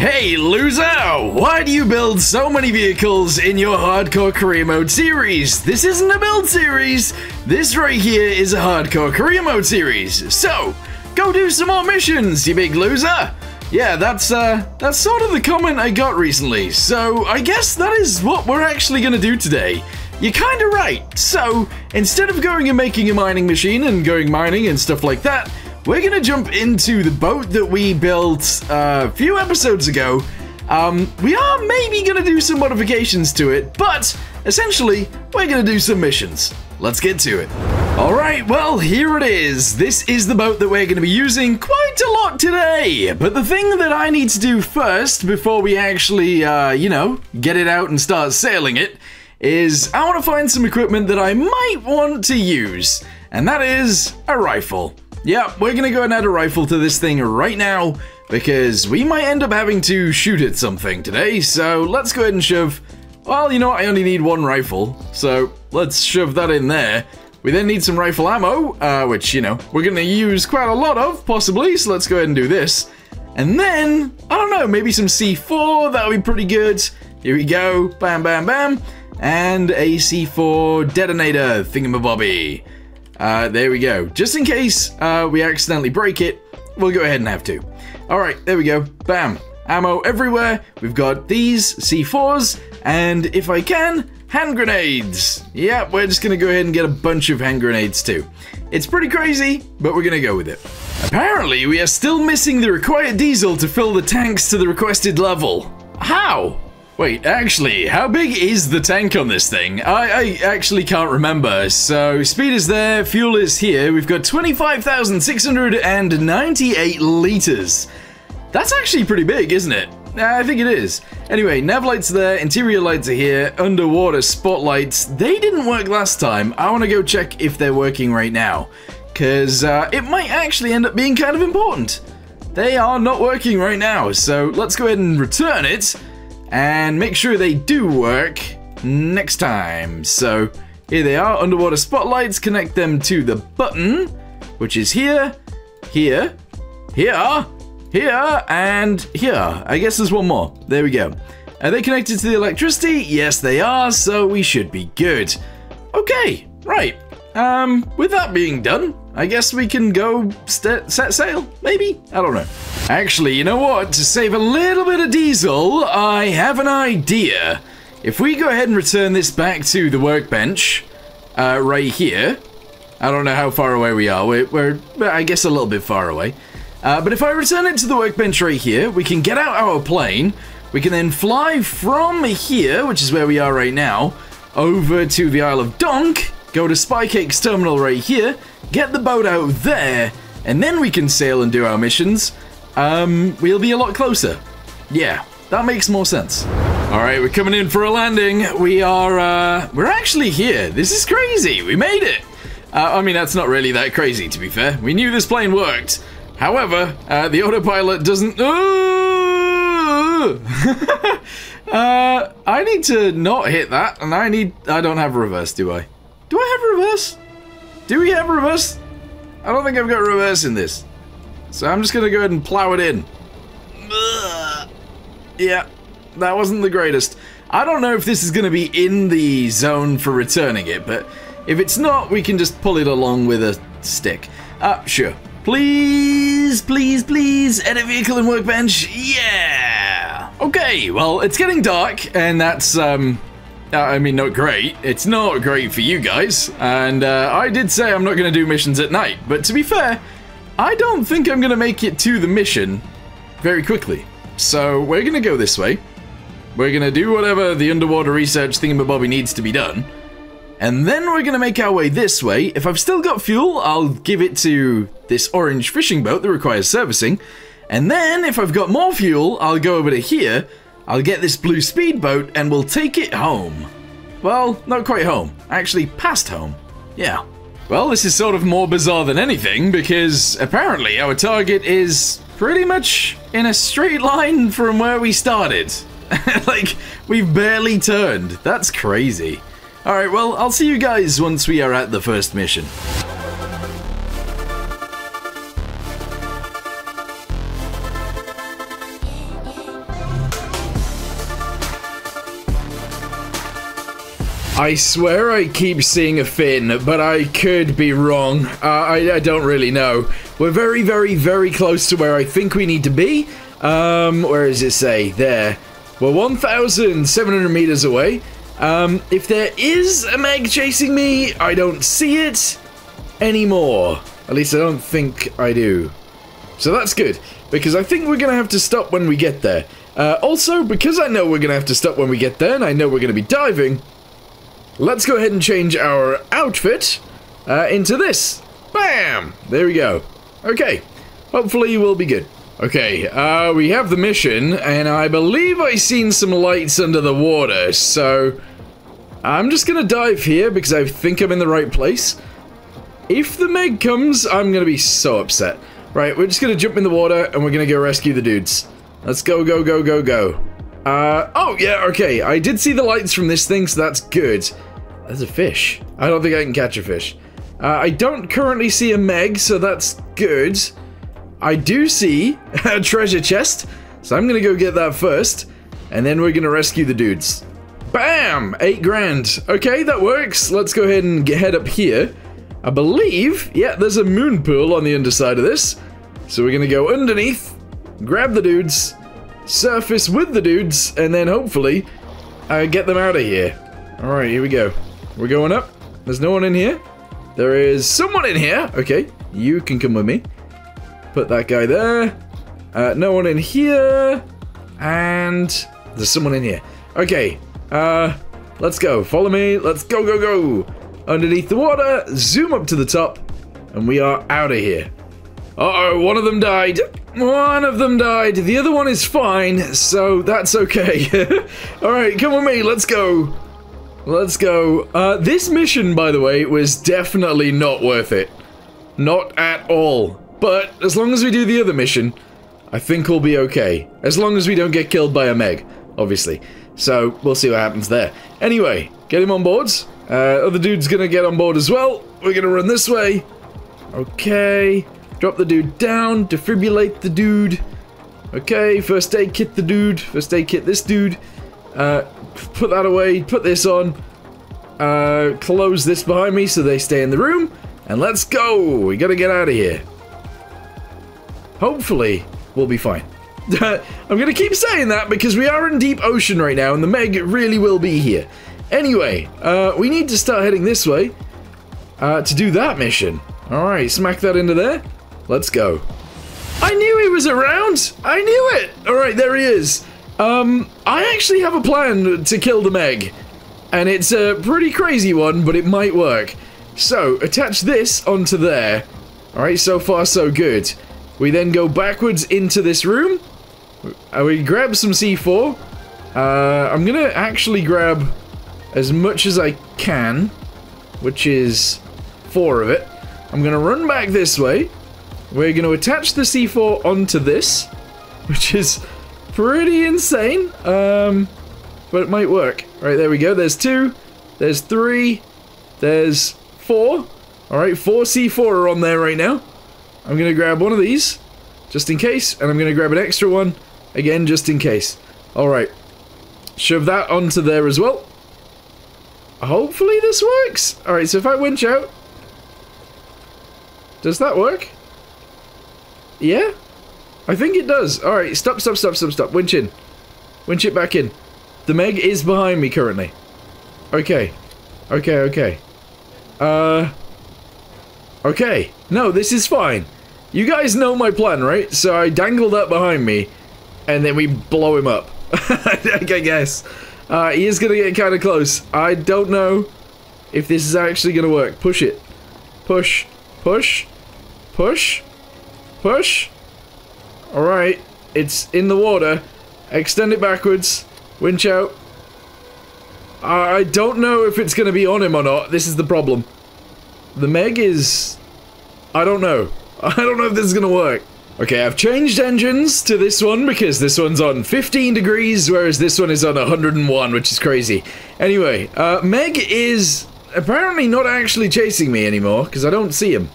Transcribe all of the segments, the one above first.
Hey loser! Why do you build so many vehicles in your hardcore career mode series? This isn't a build series. This right here is a hardcore career mode series. So, go do some more missions, you big loser! Yeah, that's sort of the comment I got recently, so I guess that is what we're actually gonna do today. You're kinda right. So, instead of going and making a mining machine and going mining and stuff like that, we're gonna jump into the boat that we built a few episodes ago. We are maybe gonna do some modifications to it, but essentially, we're gonna do some missions. Let's get to it. Alright, well, here it is. This is the boat that we're gonna be using quite a lot today. But the thing that I need to do first, before we actually, get it out and start sailing it, is I want to find some equipment that I might want to use. And that is a rifle. Yeah, we're gonna go and add a rifle to this thing right now, because we might end up having to shoot at something today, so let's go ahead and shove... Well, you know what, I only need one rifle, so let's shove that in there. We then need some rifle ammo, which, we're gonna use quite a lot of, possibly, so let's go ahead and do this. And then, I don't know, maybe some C4, that'll be pretty good. Here we go, bam, bam, bam. And a C4 detonator thingamabobby. There we go. Just in case we accidentally break it, we'll go ahead and have to. Alright, there we go. Bam. Ammo everywhere. We've got these C4s, and if I can, hand grenades. Yeah, we're just gonna go ahead and get a bunch of hand grenades too. It's pretty crazy, but we're gonna go with it. Apparently, we are still missing the required diesel to fill the tanks to the requested level. How? Wait, actually, how big is the tank on this thing? I actually can't remember. So, speed is there, fuel is here. We've got 25,698 liters. That's actually pretty big, isn't it? I think it is. Anyway, nav lights there, interior lights are here, underwater spotlights. They didn't work last time. I want to go check if they're working right now, because it might actually end up being kind of important. They are not working right now, so let's go ahead and return it and make sure they do work next time. So here they are, underwater spotlights, connect them to the button, which is here, here, here, here, and here. I guess there's one more. There we go. Are they connected to the electricity? Yes, they are, so we should be good. Okay, right. With that being done, I guess we can go set sail, maybe? I don't know. Actually, you know what? To save a little bit of diesel, I have an idea. If we go ahead and return this back to the workbench, right here. I don't know how far away we are. We're I guess, a little bit far away. But if I return it to the workbench right here, we can get out our plane. We can then fly from here, which is where we are right now, over to the Isle of Donk, go to Spycake's terminal right here, get the boat out there, and then we can sail and do our missions. We'll be a lot closer. Yeah, that makes more sense. Alright, we're coming in for a landing. We're actually here. This is crazy. We made it. I mean, that's not really that crazy, to be fair. We knew this plane worked. However, the autopilot doesn't... I need to not hit that, and I don't have reverse, do I? Do I have reverse? Do we have reverse? I don't think I've got reverse in this. So I'm just gonna go ahead and plow it in. Yeah, that wasn't the greatest. I don't know if this is gonna be in the zone for returning it, but if it's not, we can just pull it along with a stick. Sure. Please, please, please, edit vehicle and workbench. Yeah! Okay, well, it's getting dark, and that's, I mean, not great. It's not great for you guys, and I did say I'm not going to do missions at night, but to be fair, I don't think I'm going to make it to the mission very quickly. So we're going to go this way. We're going to do whatever the underwater research thingamabobby needs to be done, and then we're going to make our way this way. If I've still got fuel, I'll give it to this orange fishing boat that requires servicing, and then if I've got more fuel, I'll go over to here. I'll get this blue speedboat and we'll take it home. Well, not quite home. Actually, past home. Yeah. Well, this is sort of more bizarre than anything, because apparently our target is pretty much in a straight line from where we started. Like, we've barely turned. That's crazy. Alright, well, I'll see you guys once we are at the first mission. I swear I keep seeing a fin, but I could be wrong. I don't really know. We're very, very, very close to where I think we need to be. Where does it say? There. We're 1,700 meters away. If there is a Meg chasing me, I don't see it anymore. At least I don't think I do. So that's good, because I think we're going to have to stop when we get there. Also, because I know we're going to have to stop when we get there, and I know we're going to be diving, let's go ahead and change our outfit into this. Bam! There we go. Okay. Hopefully we'll be good. Okay, we have the mission, and I believe I've seen some lights under the water, so I'm just gonna dive here because I think I'm in the right place. If the Meg comes, I'm gonna be so upset. Right, we're just gonna jump in the water, and we're gonna go rescue the dudes. Let's go, go, go, go, go. Oh, yeah, okay, I did see the lights from this thing, so that's good. There's a fish. I don't think I can catch a fish. I don't currently see a Meg, so that's good. I do see a treasure chest, so I'm gonna go get that first, and then we're gonna rescue the dudes. Bam! 8 grand. Okay, that works. Let's go ahead and head up here. I believe, yeah, there's a moon pool on the underside of this, so we're gonna go underneath, grab the dudes, surface with the dudes, and then hopefully get them out of here. Alright, here we go. We're going up. There's no one in here. There is someone in here. Okay, you can come with me. Put that guy there. No one in here. And there's someone in here. Okay. Let's go. Follow me. Let's go, go, go. Underneath the water. Zoom up to the top. And we are out of here. Uh-oh, one of them died. One of them died. The other one is fine, so that's okay. Alright, come with me. Let's go. Let's go. This mission, by the way, was definitely not worth it. Not at all. But as long as we do the other mission, I think we'll be okay. As long as we don't get killed by a Meg, obviously. So we'll see what happens there. Anyway, get him on board. Other dude's gonna get on board as well. We're gonna run this way. Okay. Drop the dude down. Defibrillate the dude. Okay, first aid kit the dude. First aid kit this dude. Put that away. Put this on. Close this behind me so they stay in the room. And let's go. We gotta get out of here. Hopefully, we'll be fine. I'm gonna keep saying that because we are in deep ocean right now and the Meg really will be here. Anyway, we need to start heading this way to do that mission. Alright, smack that into there. Let's go. I knew he was around! I knew it! Alright, there he is. I actually have a plan to kill the Meg. And it's a pretty crazy one, but it might work. So, attach this onto there. Alright, so far so good. We then go backwards into this room. We grab some C4. I'm gonna actually grab as much as I can, which is 4 of it. I'm gonna run back this way. We're gonna attach the C4 onto this, which is pretty insane, but it might work. Alright, there we go. There's 2, there's 3, there's 4. Alright, 4 C4 are on there right now. I'm gonna grab one of these, just in case, and I'm gonna grab an extra one, again, just in case. Alright. Shove that onto there as well. Hopefully this works. Alright, so if I winch out... Does that work? Yeah? I think it does. Alright, stop. Winch in. Winch it back in. The Meg is behind me currently. Okay. Okay. Okay. No, this is fine. You guys know my plan, right? So I dangle that behind me, and then we blow him up. I guess. He is gonna get kind of close. I don't know if this is actually gonna work. Push it. Push. Alright. It's in the water. Extend it backwards. Winch out. I don't know if it's gonna be on him or not. This is the problem. The Meg is... I don't know. I don't know if this is gonna work. Okay, I've changed engines to this one because this one's on 15 degrees, whereas this one is on 101, which is crazy. Anyway, Meg is apparently not actually chasing me anymore, because I don't see him.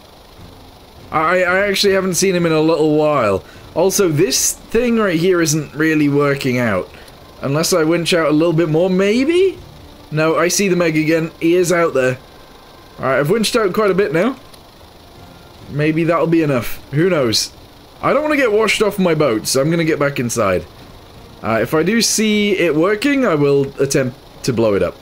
I actually haven't seen him in a little while. Also, this thing right here isn't really working out. Unless I winch out a little bit more, maybe? No, I see the Meg again. He is out there. Alright, I've winched out quite a bit now. Maybe that'll be enough. Who knows? I don't want to get washed off my boat, so I'm going to get back inside. If I do see it working, I will attempt to blow it up.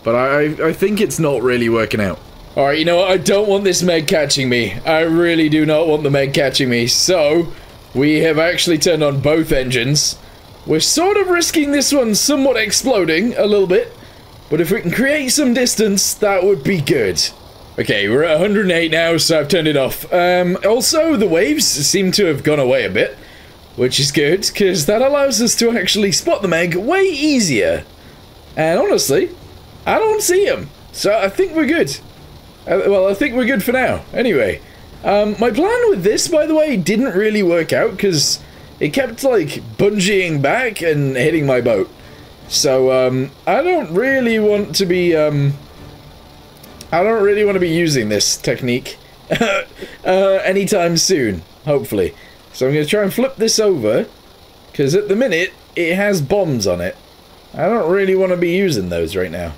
But I think it's not really working out. Alright, you know what? I don't want this Meg catching me. I really do not want the Meg catching me. So, we have actually turned on both engines. We're sort of risking this one somewhat exploding a little bit. But if we can create some distance, that would be good. Okay, we're at 108 now, so I've turned it off. Also, the waves seem to have gone away a bit, which is good, because that allows us to actually spot the Meg way easier. And honestly, I don't see him, so I think we're good. Well, I think we're good for now. Anyway, my plan with this, by the way, didn't really work out, because it kept, like, bungeeing back and hitting my boat. So, I don't really want to be, using this technique anytime soon, hopefully. So I'm going to try and flip this over, because at the minute, it has bombs on it. I don't really want to be using those right now.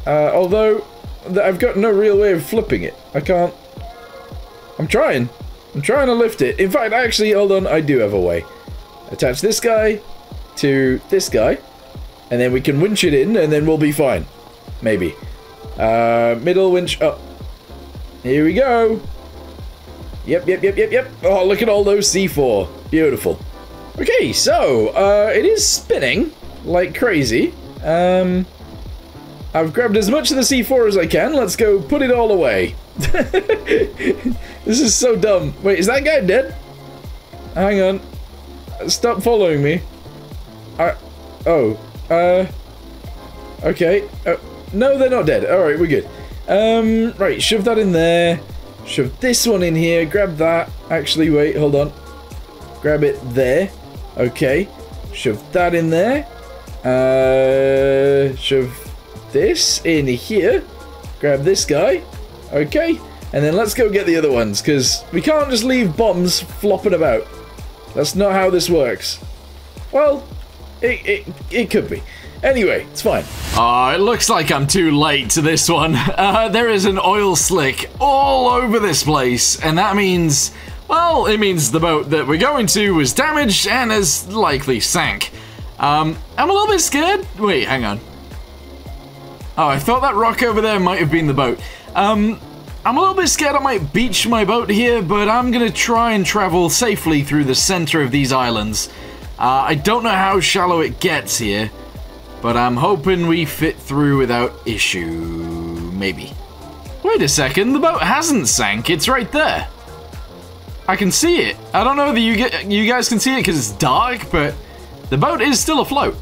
Although, I've got no real way of flipping it. I can't... I'm trying to lift it. In fact, actually, hold on, I do have a way. Attach this guy to this guy, and then we can winch it in, and then we'll be fine. Maybe. Middle winch up. Here we go. Yep. Oh, look at all those C4. Beautiful. Okay, so, it is spinning like crazy. I've grabbed as much of the C4 as I can. Let's go put it all away. This is so dumb. Wait, is that guy dead? Hang on. Stop following me. Okay. No, they're not dead. Alright, we're good. Right, shove that in there. Shove this one in here. Grab that. Actually, wait, hold on. Grab it there. Okay. Shove that in there. Shove this in here. Grab this guy. Okay. And then let's go get the other ones, because we can't just leave bombs flopping about. That's not how this works. Well, it could be. Anyway, it's fine. Oh, it looks like I'm too late to this one. There is an oil slick all over this place, and that means, well, it means the boat that we're going to was damaged and has likely sank. I'm a little bit scared. Wait, hang on. Oh, I thought that rock over there might have been the boat. I'm a little bit scared I might beach my boat here, but I'm gonna try and travel safely through the center of these islands. I don't know how shallow it gets here, but I'm hoping we fit through without issue. Maybe. Wait a second, the boat hasn't sank, it's right there. I can see it. I don't know that you guys can see it because it's dark, but the boat is still afloat.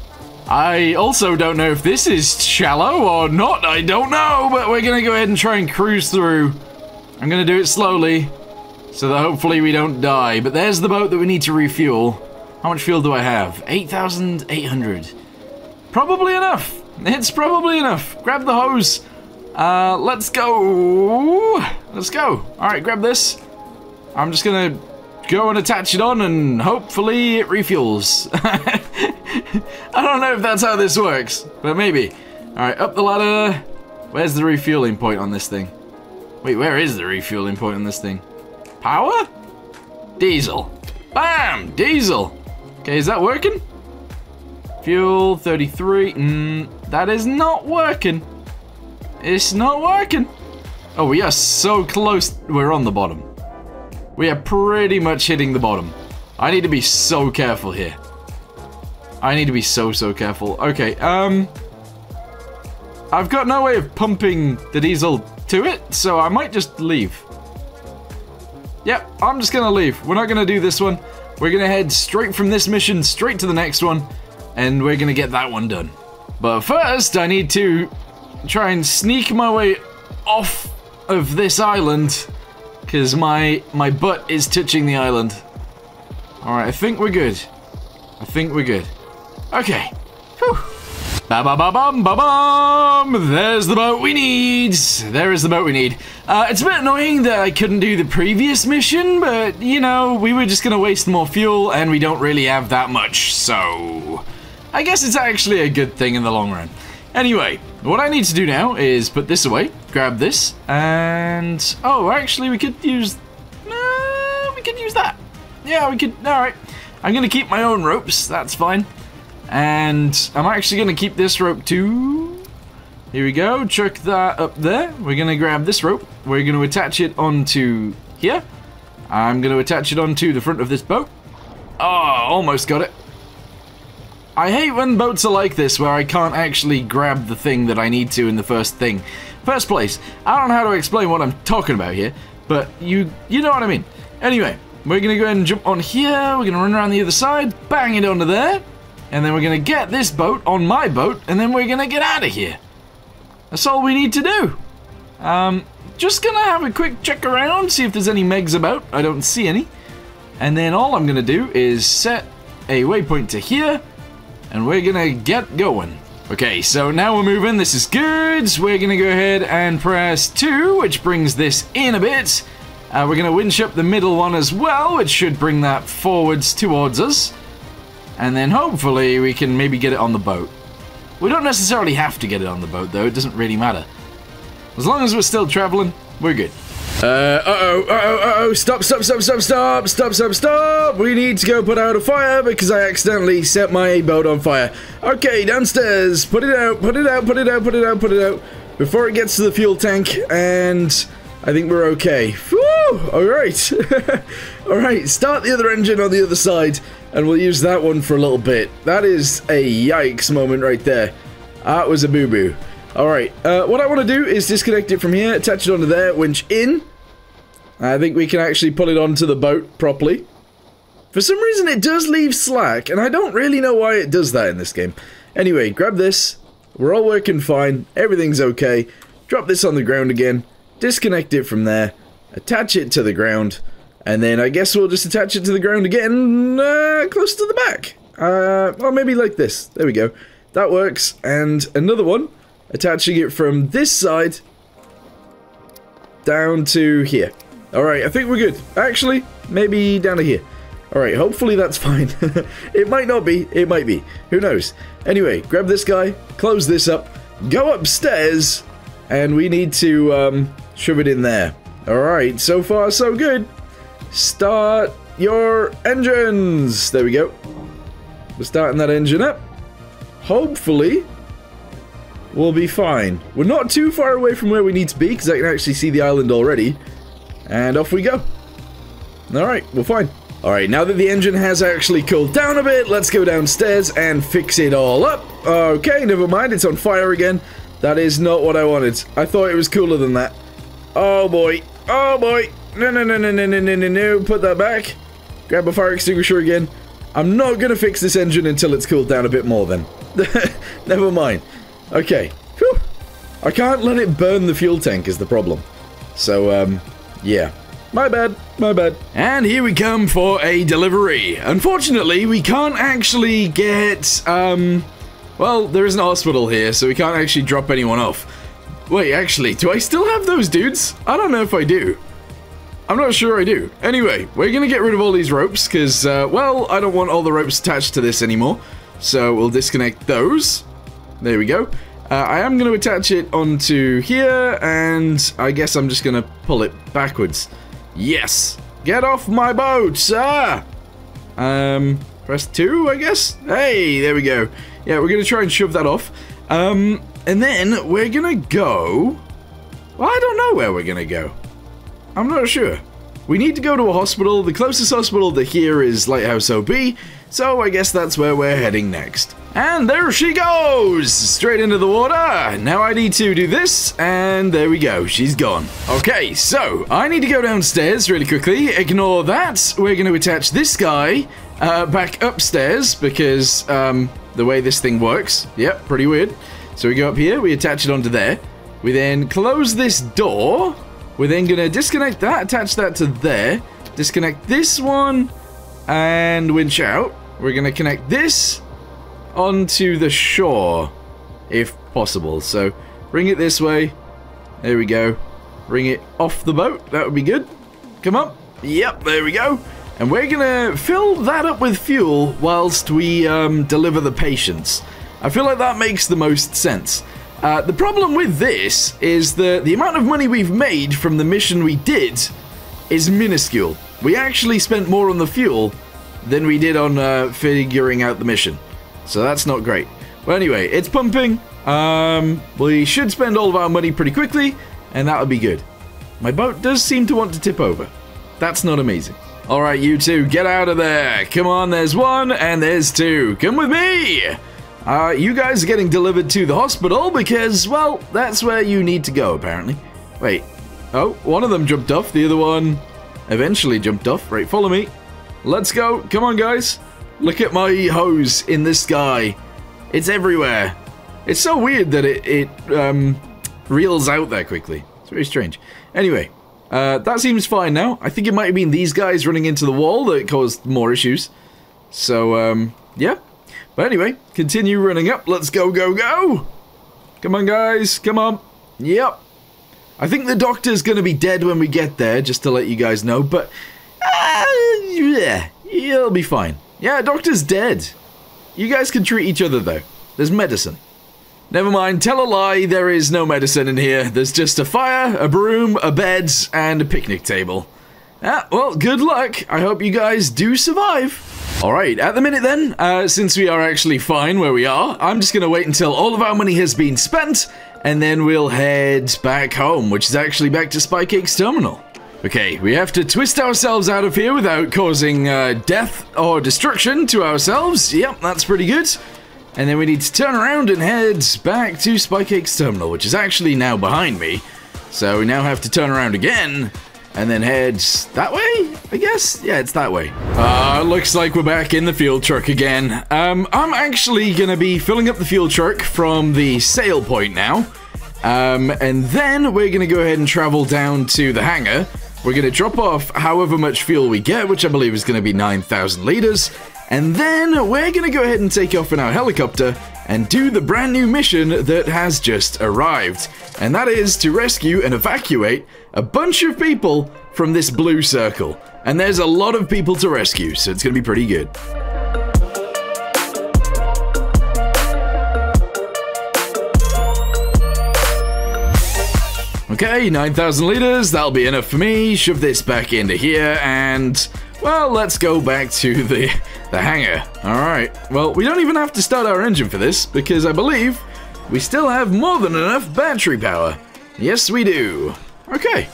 I also don't know if this is shallow or not, I don't know, but we're gonna go ahead and try and cruise through. I'm gonna do it slowly, so that hopefully we don't die. But there's the boat that we need to refuel. How much fuel do I have? 8,800. Probably enough. It's probably enough. Grab the hose. Let's go. Let's go. Alright, grab this. I'm just gonna go and attach it on and hopefully it refuels. I don't know if that's how this works, but maybe. Alright, up the ladder. Where's the refueling point on this thing? Wait, where is the refueling point on this thing? Power? Diesel. Bam! Diesel! Okay, is that working? Fuel 33. That is not working. It's not working. Oh, we are so close. We're on the bottom. We are pretty much hitting the bottom. I need to be so careful here. I need to be so careful. Okay, I've got no way of pumping the diesel to it, so I might just leave. Yep, I'm just gonna leave. We're not gonna do this one. We're gonna head straight from this mission straight to the next one, and we're gonna get that one done. But first, I need to try and sneak my way off of this island, because my butt is touching the island. Alright, I think we're good. I think we're good. Okay. Whew. Ba-ba-ba-bum-ba-bum! There's the boat we need! There is the boat we need. It's a bit annoying that I couldn't do the previous mission, but, you know, we were just gonna waste more fuel, and we don't really have that much, so... I guess it's actually a good thing in the long run. Anyway, what I need to do now is put this away, grab this, and... Oh, actually, we could use that. Yeah, we could... Alright. I'm going to keep my own ropes, that's fine. And I'm actually going to keep this rope too. Here we go, chuck that up there. We're going to grab this rope. We're going to attach it onto here. I'm going to attach it onto the front of this boat. Oh, almost got it. I hate when boats are like this, where I can't actually grab the thing that I need to in the first place. I don't know how to explain what I'm talking about here, but you know what I mean. Anyway, we're going to go ahead and jump on here. We're going to run around the other side, bang it onto there, and then we're going to get this boat on my boat, and then we're going to get out of here. That's all we need to do. Just going to have a quick check around, see if there's any megs about. I don't see any. And then all I'm going to do is set a waypoint to here, and we're gonna get going. Okay, so now we're moving, this is good. We're gonna go ahead and press 2, which brings this in a bit. We're gonna winch up the middle one as well, which should bring that forwards towards us. And then hopefully we can maybe get it on the boat. We don't necessarily have to get it on the boat though, it doesn't really matter. As long as we're still traveling, we're good. Stop. We need to go put out a fire because I accidentally set my boat on fire. Okay, downstairs. Put it out. Before it gets to the fuel tank, and I think we're okay. Whew! Alright. Alright, start the other engine on the other side, and we'll use that one for a little bit. That is a yikes moment right there. That was a boo-boo. Alright, what I want to do is disconnect it from here, attach it onto there, winch in. I think we can actually pull it onto the boat properly. For some reason it does leave slack, and I don't really know why it does that in this game. Anyway, grab this. We're all working fine. Everything's okay. Drop this on the ground again. Disconnect it from there. Attach it to the ground. And then I guess we'll just attach it to the ground again, close to the back. Well, maybe like this. There we go. That works. And another one. Attaching it from this side down to here. Alright, I think we're good. Actually, maybe down to here. Alright, hopefully that's fine. It might not be, it might be. Who knows? Anyway, grab this guy, close this up, go upstairs, and we need to shove it in there. Alright, so far so good. Start your engines. There we go. We're starting that engine up. Hopefully we'll be fine. We're not too far away from where we need to be, because I can actually see the island already. And off we go. Alright, we're fine. Alright, now that the engine has actually cooled down a bit, let's go downstairs and fix it all up. Okay, never mind, it's on fire again. That is not what I wanted. I thought it was cooler than that. Oh boy. Oh boy. No. Put that back. Grab a fire extinguisher again. I'm not gonna fix this engine until it's cooled down a bit more then. Never mind. Okay. Whew. I can't let it burn the fuel tank is the problem. So, yeah. My bad. And here we come for a delivery. Unfortunately, we can't actually get, well, there isn't a hospital here, so we can't actually drop anyone off. Wait, actually, do I still have those dudes? I don't know if I do. I'm not sure I do. Anyway, we're gonna get rid of all these ropes, because, well, I don't want all the ropes attached to this anymore. So we'll disconnect those. There we go. I am going to attach it onto here, and I guess I'm just going to pull it backwards. Yes! Get off my boat, sir! Press 2, I guess? Hey, there we go. Yeah, we're going to try and shove that off. And then we're going to go... Well, I don't know where we're going to go. I'm not sure. We need to go to a hospital. The closest hospital to here is Lighthouse OB, so I guess that's where we're heading next. And there she goes! Straight into the water! Now I need to do this, and there we go, she's gone. Okay, so, I need to go downstairs really quickly. Ignore that. We're going to attach this guy back upstairs, because the way this thing works. Yep, pretty weird. So we go up here, we attach it onto there. We then close this door. We're then going to disconnect that, attach that to there. Disconnect this one, and winch out. We're going to connect this onto the shore, if possible. So, bring it this way. There we go. Bring it off the boat. That would be good. Come on. Yep, there we go. And we're gonna fill that up with fuel whilst we deliver the patients. I feel like that makes the most sense. The problem with this is the amount of money we've made from the mission we did is minuscule. We actually spent more on the fuel than we did on figuring out the mission. So that's not great. But anyway, it's pumping. We should spend all of our money pretty quickly, and that would be good. My boat does seem to want to tip over. That's not amazing. Alright, you two, get out of there. Come on, there's one, and there's two. Come with me! You guys are getting delivered to the hospital because, well, that's where you need to go, apparently. Wait. Oh, one of them jumped off. The other one eventually jumped off. Right, follow me. Let's go. Come on, guys. Look at my hose in the sky. It's everywhere. It's so weird that it reels out there quickly. It's very strange. Anyway, that seems fine now. I think it might have been these guys running into the wall that caused more issues. So, yeah. But anyway, continue running up. Let's go, go, go! Come on, guys. Come on. Yep. I think the doctor's going to be dead when we get there, just to let you guys know. But, yeah, he'll be fine. Yeah, doctor's dead. You guys can treat each other, though. There's medicine. Never mind, tell a lie. There is no medicine in here. There's just a fire, a broom, a bed, and a picnic table. Well, good luck. I hope you guys do survive. Alright, at the minute then, since we are actually fine where we are, I'm just going to wait until all of our money has been spent, and then we'll head back home, which is actually back to Spycake's terminal. Okay, we have to twist ourselves out of here without causing death or destruction to ourselves. Yep, that's pretty good. And then we need to turn around and head back to Spycake's terminal, which is actually now behind me. So we now have to turn around again. And then head that way, I guess? Yeah, it's that way. Looks like we're back in the fuel truck again. I'm actually gonna be filling up the fuel truck from the sail point now. And then we're gonna go ahead and travel down to the hangar. We're gonna drop off however much fuel we get, which I believe is gonna be 9,000 liters. And then we're gonna go ahead and take off in our helicopter and do the brand new mission that has just arrived. And that is to rescue and evacuate a bunch of people from this blue circle. And there's a lot of people to rescue, so it's gonna be pretty good. Okay, 9,000 liters, that'll be enough for me. Shove this back into here, and, well, let's go back to the hangar. Alright, well, we don't even have to start our engine for this, because I believe we still have more than enough battery power. Yes, we do. Okay.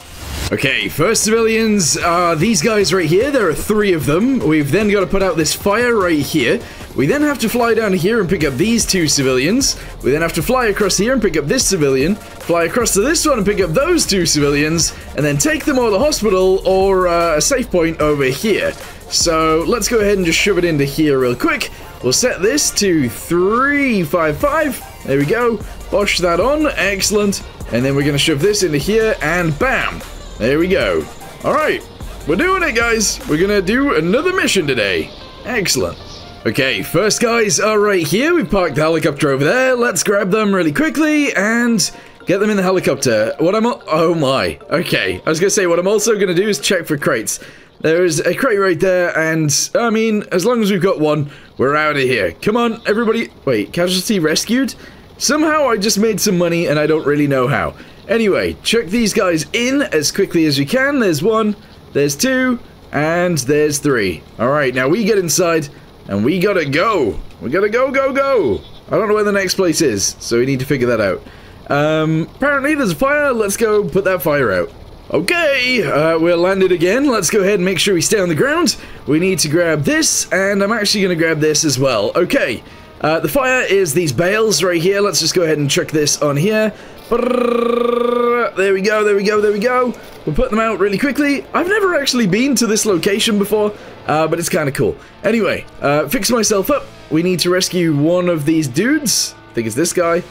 Okay, first civilians are these guys right here. There are 3 of them. We've then got to put out this fire right here. We then have to fly down here and pick up these 2 civilians. We then have to fly across here and pick up this civilian. Fly across to this one and pick up those 2 civilians. And then take them to the hospital or a safe point over here. So let's go ahead and just shove it into here real quick. We'll set this to 355. There we go. Bosh that on. Excellent. And then we're going to shove this into here and bam. There we go. Alright, we're doing it, guys. We're gonna do another mission today. Excellent. Okay, first guys are right here. We've parked the helicopter over there. Let's grab them really quickly and get them in the helicopter. Oh my. Okay, I was gonna say, what I'm also gonna do is check for crates. There's a crate right there, and, I mean, as long as we've got one, we're out of here. Come on, everybody. Wait, casualty rescued? Somehow I just made some money, and I don't really know how. Anyway, chuck these guys in as quickly as you can. There's 1, there's 2, and there's 3. Alright, now we get inside, and we gotta go. We gotta go, go, go. I don't know where the next place is, so we need to figure that out. Apparently there's a fire. Let's go put that fire out. Okay, we're landed again. Let's go ahead and make sure we stay on the ground. We need to grab this, and I'm actually gonna grab this as well. Okay, the fire is these bales right here. Let's just go ahead and chuck this on here. There we go, there we go, there we go. We'll put them out really quickly. I've never actually been to this location before, but it's kind of cool. Anyway, fix myself up. We need to rescue one of these dudes. I think it's this guy.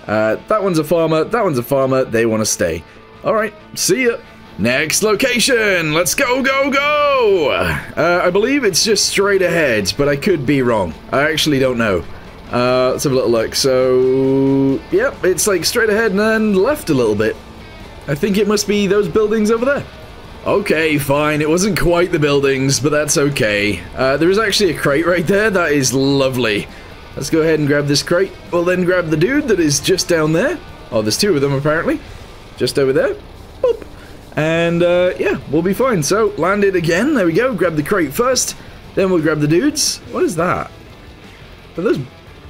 That one's a farmer, that one's a farmer. They want to stay. Alright, see ya. Next location. Let's go, go, go. I believe it's just straight ahead, but I could be wrong. I actually don't know. Let's have a little look. So, yep, it's like straight ahead and then left a little bit. I think it must be those buildings over there. Okay, fine. It wasn't quite the buildings, but that's okay. There is actually a crate right there. That is lovely. Let's go ahead and grab this crate. We'll then grab the dude that is just down there. Oh, there's two of them apparently. Just over there. Boop. And yeah, we'll be fine. So, land it again. There we go. Grab the crate first. Then we'll grab the dudes. What is that?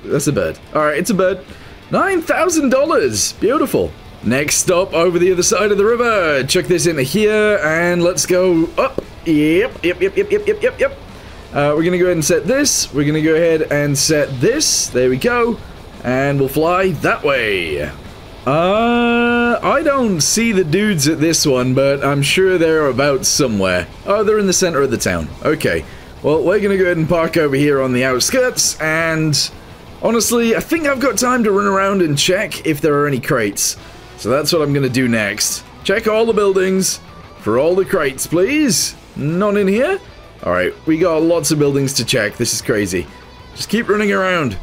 That's a bird. Alright, it's a bird. $9,000. Beautiful. Next stop over the other side of the river. Chuck this into here and let's go up. Yep. We're going to go ahead and set this. We're going to go ahead and set this. There we go. And we'll fly that way. I don't see the dudes at this one, but I'm sure they're about somewhere. Oh, they're in the center of the town. Okay. Well, we're going to go ahead and park over here on the outskirts, and honestly, I think I've got time to run around and check if there are any crates. So that's what I'm going to do next. Check all the buildings for all the crates, please. None in here? Alright, we got lots of buildings to check. This is crazy. Just keep running around.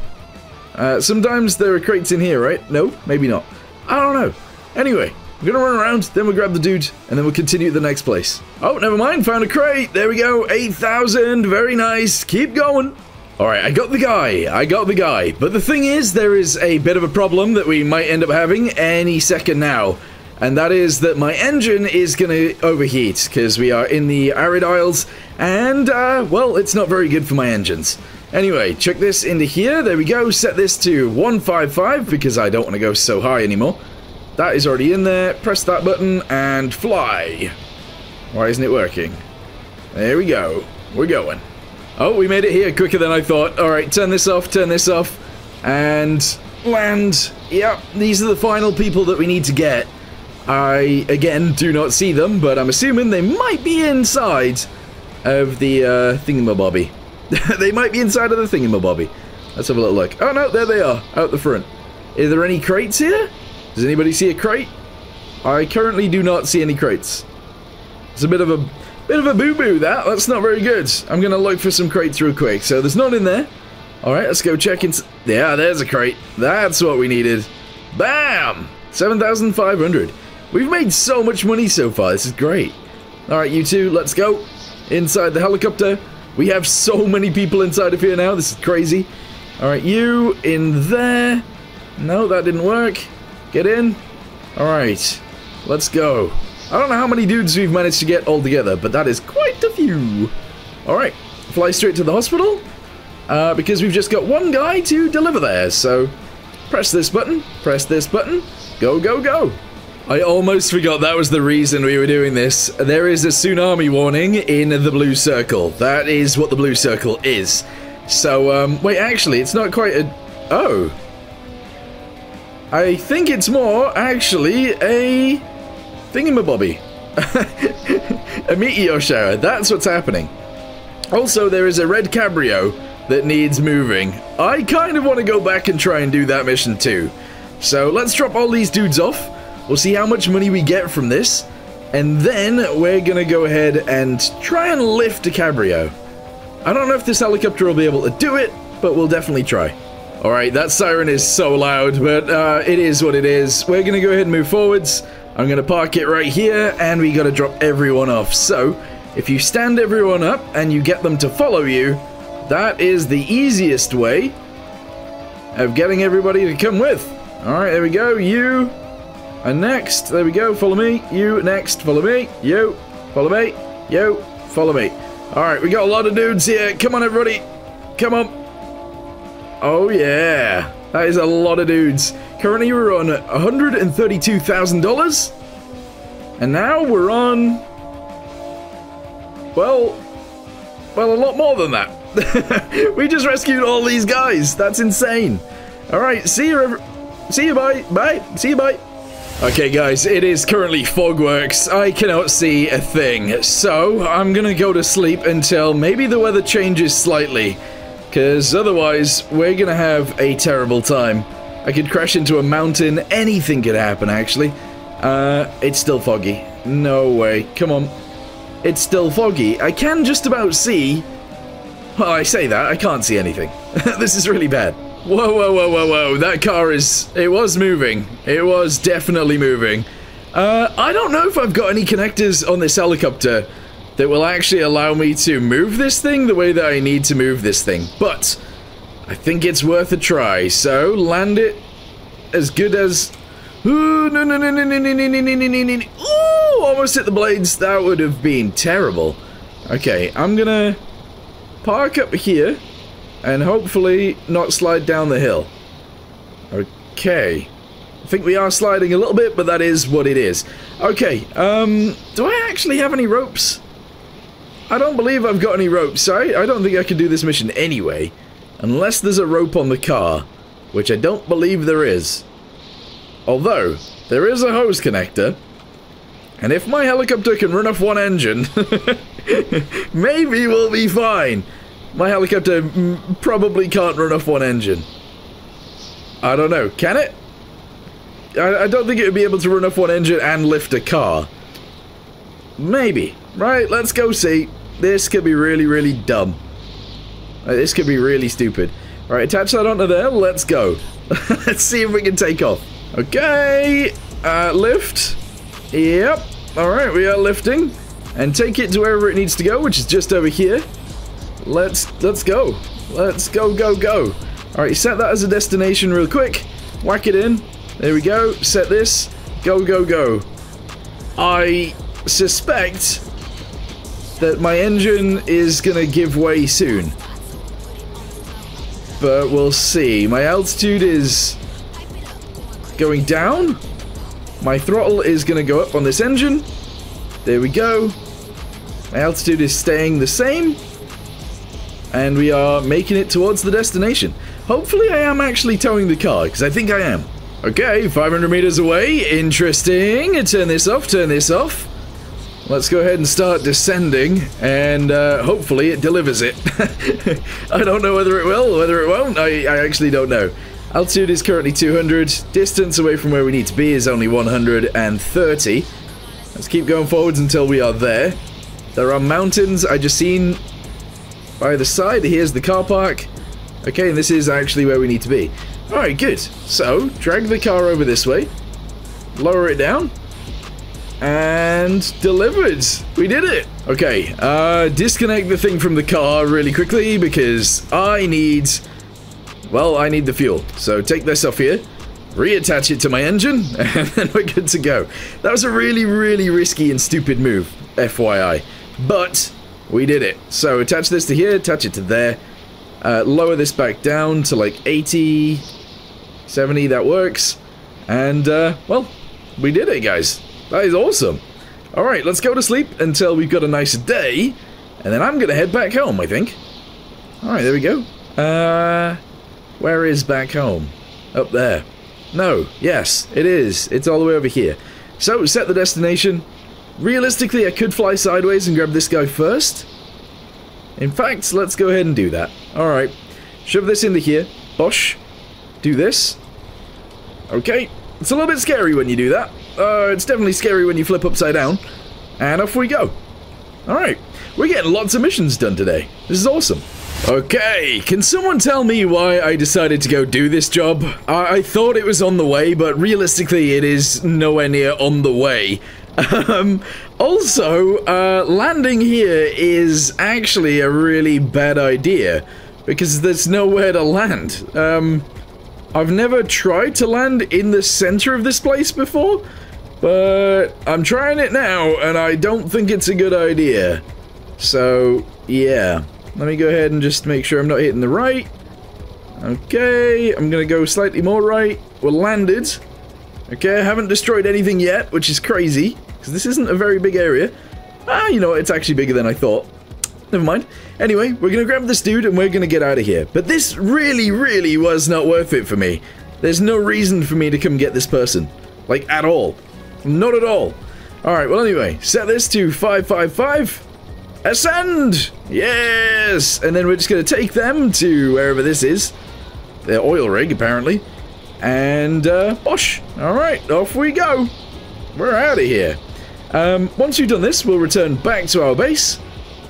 Sometimes there are crates in here, right? No, maybe not. I don't know. Anyway, we're gonna run around, then we'll grab the dude, and then we'll continue to the next place. Oh, never mind, found a crate. There we go, 8,000, very nice. Keep going. Alright, I got the guy. But the thing is, there is a bit of a problem that we might end up having any second now. And that is that my engine is gonna overheat, because we are in the arid isles, and, well, it's not very good for my engines. Anyway, chuck this into here, there we go, set this to 155, because I don't want to go so high anymore. That is already in there, press that button, and fly. Why isn't it working? There we go, we're going. Oh, we made it here quicker than I thought. Alright, turn this off, and land. Yep, these are the final people that we need to get. I, again, do not see them, but I'm assuming they might be inside of the thingamabobby. They might be inside of the thingamabobby. Let's have a little look. Oh no, there they are, out the front. Are there any crates here? Does anybody see a crate? I currently do not see any crates. It's a bit of a boo-boo, that's not very good. I'm gonna look for some crates real quick. So there's none in there. Alright, let's go check in. Yeah, there's a crate. That's what we needed. Bam! 7,500. We've made so much money so far, this is great. Alright, you two, let's go. Inside the helicopter. We have so many people inside of here now, this is crazy. Alright, you in there. No, that didn't work. Get in. Alright, let's go. I don't know how many dudes we've managed to get all together, but that is quite a few. Alright, fly straight to the hospital. Because we've just got one guy to deliver there, so press this button, go, go, go. I almost forgot that was the reason we were doing this. There is a tsunami warning in the blue circle. That is what the blue circle is. So, wait, actually, it's not quite a... Oh. I think it's more, actually, a thingamabobby. A meteor shower, that's what's happening. Also, there is a red cabrio that needs moving. I kind of want to go back and try and do that mission too. So, let's drop all these dudes off. We'll see how much money we get from this, and then we're gonna go ahead and try and lift a cabrio. I don't know if this helicopter will be able to do it, but we'll definitely try. Alright, that siren is so loud, but it is what it is. We're gonna go ahead and move forwards. I'm gonna park it right here, and we gotta drop everyone off. So, if you stand everyone up and you get them to follow you, that is the easiest way of getting everybody to come with. Alright, there we go. You... And next, there we go, follow me, you, next, follow me, you, follow me, you, follow me. Alright, we got a lot of dudes here, come on everybody, come on. Oh yeah, that is a lot of dudes. Currently we're on $132,000, and now we're on, well, a lot more than that. We just rescued all these guys, that's insane. Alright, see you, bye, see you, bye. Okay guys, it is currently Fogworks. I cannot see a thing, so I'm gonna go to sleep until maybe the weather changes slightly, because otherwise we're gonna have a terrible time. I could crash into a mountain, anything could happen actually. It's still foggy. No way, come on. It's still foggy. I can just about see... Well, I say that, I can't see anything. This is really bad. Whoa, whoa, whoa, whoa, whoa, that car is... It was moving. It was definitely moving. I don't know if I've got any connectors on this helicopter that will actually allow me to move this thing the way that I need to move this thing. But, I think it's worth a try. So, land it as good as... Ooh, no, no, no, no, no, no, no, no, no, no, no. Ooh, almost hit the blades. That would have been terrible. Okay, I'm gonna park up here and hopefully not slide down the hill. Okay. I think we are sliding a little bit, but that is what it is. Okay, do I actually have any ropes? I don't believe I've got any ropes, so I don't think I can do this mission anyway. Unless there's a rope on the car, which I don't believe there is. Although, there is a hose connector, and if my helicopter can run off one engine, maybe we'll be fine. My helicopter probably can't run off one engine. I don't know, can it? I don't think it would be able to run off one engine and lift a car. Maybe. Right, let's go see. This could be really, really dumb. This could be really stupid. Alright, attach that onto there, let's go. Let's see if we can take off. Okay, lift. Yep. Alright, we are lifting. And take it to wherever it needs to go, which is just over here. Let's go. Let's go. Alright, set that as a destination real quick. Whack it in. There we go. Set this. Go. I suspect that my engine is gonna give way soon. But we'll see. My altitude is going down. My throttle is gonna go up on this engine. There we go. My altitude is staying the same. And we are making it towards the destination. Hopefully I am actually towing the car, because I think I am. Okay, 500 meters away. Interesting. Turn this off. Let's go ahead and start descending, and hopefully it delivers it. I don't know whether it will, whether it won't. I actually don't know. Altitude is currently 200. Distance away from where we need to be is only 130. Let's keep going forwards until we are there. There are mountains I just seen by the side. Here's the car park. Okay, and this is actually where we need to be. Alright, good. So, drag the car over this way. Lower it down. And delivered. We did it. Okay, disconnect the thing from the car really quickly because I need the fuel. So take this off here, reattach it to my engine, and then we're good to go. That was a really, really risky and stupid move, FYI. But we did it. So attach this to here, attach it to there. Lower this back down to like 80, 70, that works. And, well, we did it, guys. That is awesome. Alright, let's go to sleep until we've got a nice day, and then I'm gonna head back home, I think. Alright, there we go. Where is back home? Up there. No, yes, it is. It's all the way over here. So, set the destination. Realistically, I could fly sideways and grab this guy first. In fact, let's go ahead and do that. Alright, shove this into here. Bosh. Do this. Okay, it's a little bit scary when you do that. It's definitely scary when you flip upside down. And off we go. Alright, we're getting lots of missions done today. This is awesome. Okay, can someone tell me why I decided to go do this job? I thought it was on the way, but realistically it is nowhere near on the way. Also, landing here is actually a really bad idea, because there's nowhere to land. I've never tried to land in the center of this place before, but I'm trying it now, and I don't think it's a good idea. So, yeah. Let me go ahead and just make sure I'm not hitting the right. Okay, I'm gonna go slightly more right. We're landed. Okay, I haven't destroyed anything yet, which is crazy, because this isn't a very big area. Ah, you know what, it's actually bigger than I thought. Never mind. Anyway, we're gonna grab this dude and we're gonna get out of here. But this really, really was not worth it for me. There's no reason for me to come get this person. Like, at all. Not at all. Alright, well anyway, set this to 555. Ascend! Yes! And then we're just gonna take them to wherever this is. Their oil rig, apparently. And, bosh. Alright, off we go. We're out of here. Once we've done this, we'll return back to our base.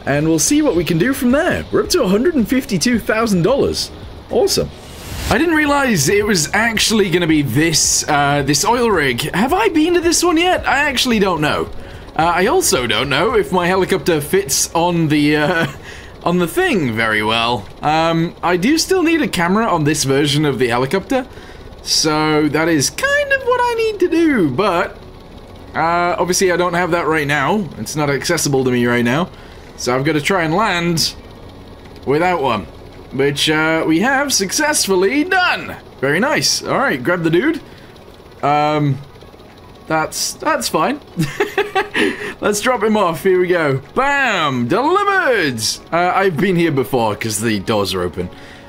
And we'll see what we can do from there. We're up to $152,000. Awesome. I didn't realize it was actually going to be this, this oil rig. Have I been to this one yet? I actually don't know. I also don't know if my helicopter fits on the on the thing very well. I do still need a camera on this version of the helicopter, so that is kind of what I need to do, but obviously I don't have that right now. It's not accessible to me right now, so I've got to try and land without one, which we have successfully done. Very nice. All right, grab the dude. That's fine. Let's drop him off. Here we go. Bam! Delivered! I've been here before because the doors are open.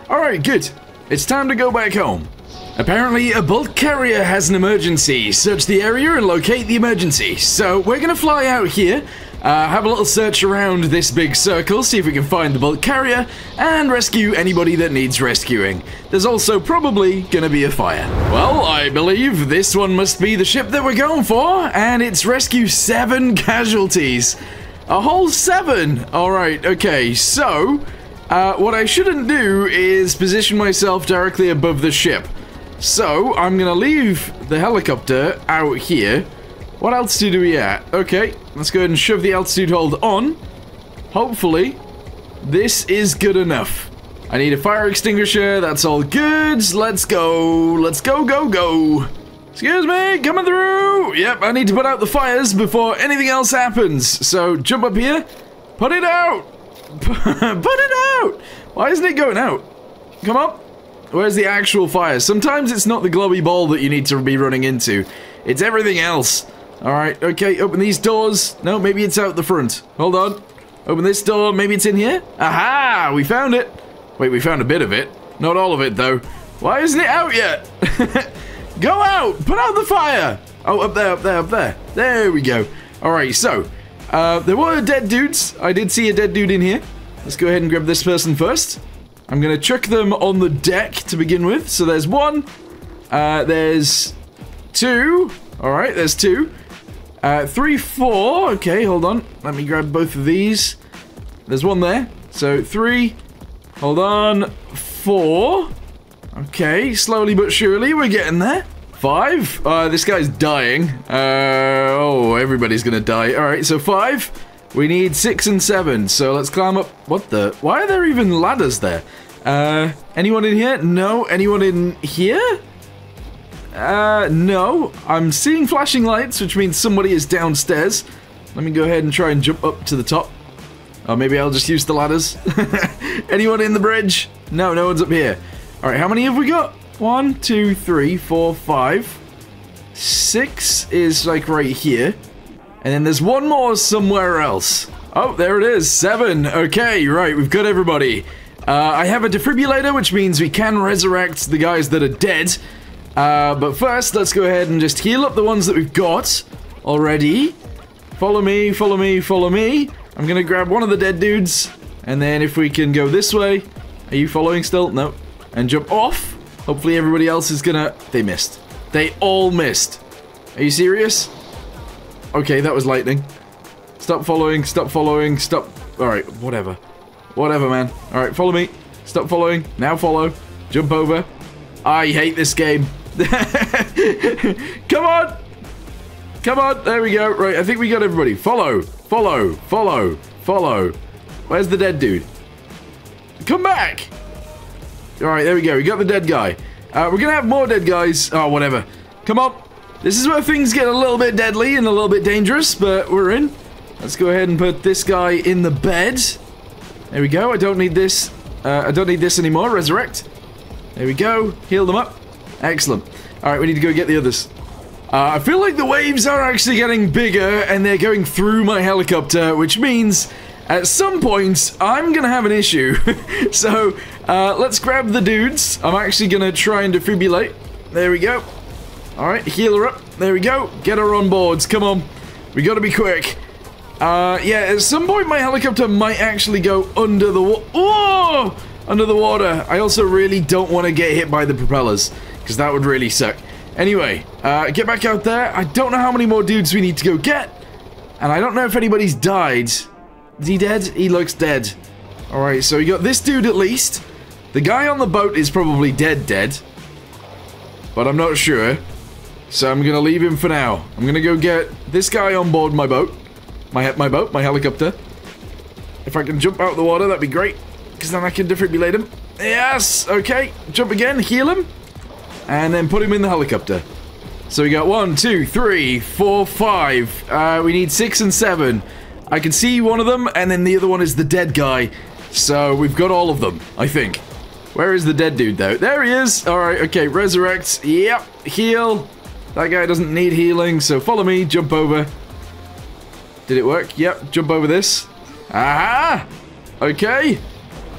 Alright, good. It's time to go back home. Apparently, a bulk carrier has an emergency. Search the area and locate the emergency. So, we're gonna fly out here, have a little search around this big circle, see if we can find the bulk carrier, and rescue anybody that needs rescuing. There's also probably gonna be a fire. Well, I believe this one must be the ship that we're going for, and it's rescue 7 casualties. A whole 7! Alright, okay, so, what I shouldn't do is position myself directly above the ship. So, I'm gonna leave the helicopter out here. What altitude are we at? Okay, let's go ahead and shove the altitude hold on. Hopefully, this is good enough. I need a fire extinguisher, that's all good. Let's go. Let's go, go, go. Excuse me, coming through. Yep, I need to put out the fires before anything else happens. So, jump up here. Put it out. Put it out. Why isn't it going out? Come on. Where's the actual fire? Sometimes it's not the glowy ball that you need to be running into. It's everything else. Alright, okay, open these doors. No, maybe it's out the front. Hold on. Open this door, maybe it's in here? Aha! We found it! Wait, we found a bit of it. Not all of it, though. Why isn't it out yet? Go out! Put out the fire! Oh, up there, up there, up there. There we go. Alright, so, there were dead dudes. I did see a dead dude in here. Let's go ahead and grab this person first. I'm gonna chuck them on the deck to begin with. So there's 1. There's 2. Alright, there's 2. 3, 4. Okay, hold on. Let me grab both of these. There's 1 there. So 3. Hold on. 4. Okay, slowly but surely we're getting there. 5. This guy's dying. Oh, everybody's gonna die. Alright, so 5. We need 6 and 7. So let's climb up. What the? Why are there even ladders there? Anyone in here? No. Anyone in here? No. I'm seeing flashing lights, which means somebody is downstairs. Let me go ahead and try and jump up to the top. Or maybe I'll just use the ladders. Anyone in the bridge? No, no one's up here. Alright, how many have we got? 1, 2, 3, 4, 5. 6 is like right here. And then there's 1 more somewhere else. Oh, there it is. 7. Okay, right, we've got everybody. I have a defibrillator, which means we can resurrect the guys that are dead. But first, let's go ahead and just heal up the ones that we've got already. Follow me, follow me, follow me. I'm gonna grab one of the dead dudes. And then if we can go this way. Are you following still? No. And jump off. Hopefully everybody else is gonna... They missed. They all missed. Are you serious? Okay, that was lightning. Stop following, stop following, stop... Alright, whatever. Whatever, man. Alright, follow me. Stop following. Now follow. Jump over. I hate this game. Come on! Come on, there we go. Right, I think we got everybody. Follow, follow, follow, follow. Where's the dead dude? Come back! Alright, there we go. We got the dead guy. We're gonna have more dead guys. Oh, whatever. Come on. This is where things get a little bit deadly and a little bit dangerous, but we're in. Let's go ahead and put this guy in the bed. There we go. I don't need this. I don't need this anymore. Resurrect. There we go. Heal them up. Excellent. Alright, we need to go get the others. I feel like the waves are actually getting bigger and they're going through my helicopter, which means at some point I'm gonna have an issue. So, let's grab the dudes. I'm actually gonna try and defibrillate. There we go. Alright, heal her up. There we go. Get her on boards. Come on. We gotta be quick. Yeah, at some point my helicopter might actually go under the under the water. I also really don't want to get hit by the propellers, because that would really suck. Anyway, get back out there. I don't know how many more dudes we need to go get, and I don't know if anybody's died. Is he dead? He looks dead. Alright, so we got this dude at least. The guy on the boat is probably dead, but I'm not sure. So I'm gonna leave him for now. I'm gonna go get this guy on board my boat. My helicopter. If I can jump out of the water, that'd be great. Because then I can defibrillate him. Yes! Okay. Jump again. Heal him. And then put him in the helicopter. So we got 1, 2, 3, 4, 5. We need 6 and 7. I can see one of them, and then the other one is the dead guy. So we've got all of them, I think. Where is the dead dude, though? There he is. All right, okay. Resurrect. Yep. Heal. That guy doesn't need healing, so follow me. Jump over. Did it work? Yep. Jump over this. Aha! Okay.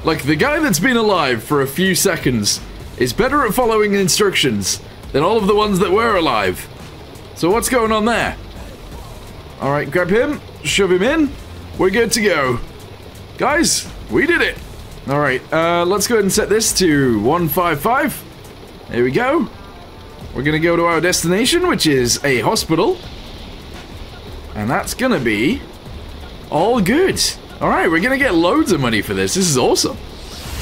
Like, the guy that's been alive for a few seconds is better at following instructions than all of the ones that were alive. So what's going on there? Alright, grab him, shove him in. We're good to go. Guys, we did it. Alright, let's go ahead and set this to 155. There we go. We're gonna go to our destination, which is a hospital. And that's gonna be all good. Alright, we're gonna get loads of money for this. This is awesome.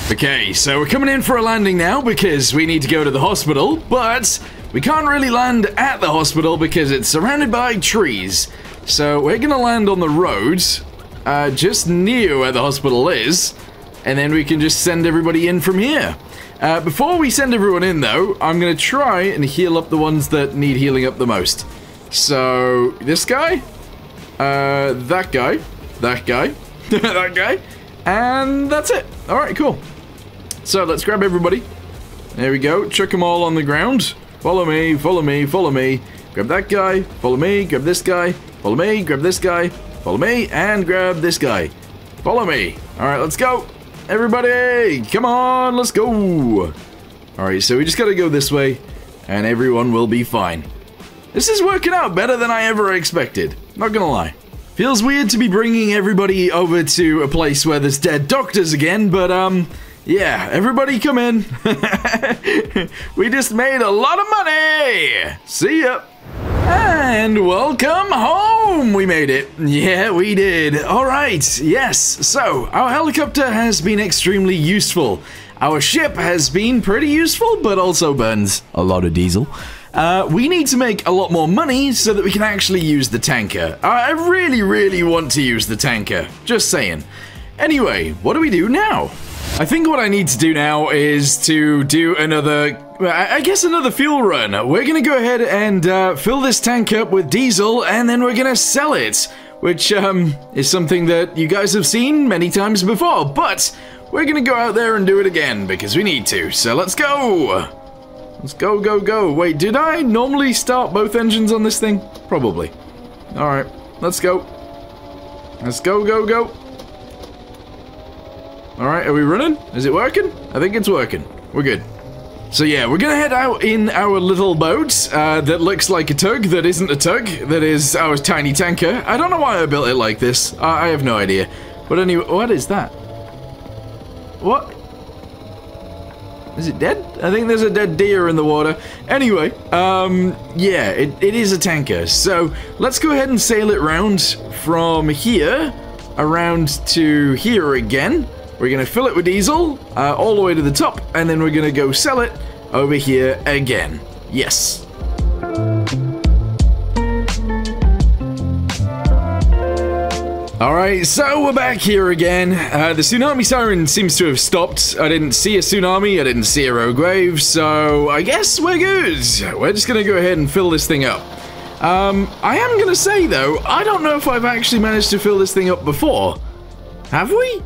Okay, so we're coming in for a landing now because we need to go to the hospital, but we can't really land at the hospital because it's surrounded by trees. So we're gonna land on the road, just near where the hospital is, and then we can just send everybody in from here. Before we send everyone in though, I'm gonna try and heal up the ones that need healing up the most. So, this guy, that guy, that guy, that guy, and that's it. Alright, cool. So let's grab everybody. There we go. Chuck them all on the ground. Follow me, follow me, follow me. Grab that guy. Follow me. Grab this guy. Follow me. Grab this guy. Follow me. And grab this guy. Follow me. Alright, let's go. Everybody, come on. Let's go. Alright, so we just gotta go this way. And everyone will be fine. This is working out better than I ever expected. Not gonna lie. Feels weird to be bringing everybody over to a place where there's dead doctors again, but, yeah, everybody come in. We just made a lot of money. See ya. And welcome home. We made it. Yeah, we did. All right. Yes. So our helicopter has been extremely useful. Our ship has been pretty useful, but also burns a lot of diesel. We need to make a lot more money so that we can actually use the tanker. I really, really want to use the tanker. Just saying. Anyway, what do we do now? I think what I need to do now is to do another, I guess another fuel run. We're gonna go ahead and fill this tank up with diesel, and then we're gonna sell it, which is something that you guys have seen many times before, but we're gonna go out there and do it again because we need to. So let's go. Let's go, go, go. Wait, did I normally start both engines on this thing? Probably. All right, let's go. Let's go, go, go. All right, are we running? Is it working? I think it's working. We're good. So yeah, we're gonna head out in our little boat that looks like a tug that isn't a tug, that is our tiny tanker. I don't know why I built it like this. I have no idea. But anyway, what is that? What? Is it dead? I think there's a dead deer in the water. Anyway, yeah, it is a tanker. So let's go ahead and sail it round from here around to here again. We're gonna fill it with diesel all the way to the top, and then we're gonna go sell it over here again. Yes. Alright, so we're back here again. The tsunami siren seems to have stopped. I didn't see a tsunami, I didn't see a rogue wave, so I guess we're good. We're just gonna go ahead and fill this thing up. I am gonna say though, I don't know if I've actually managed to fill this thing up before. Have we?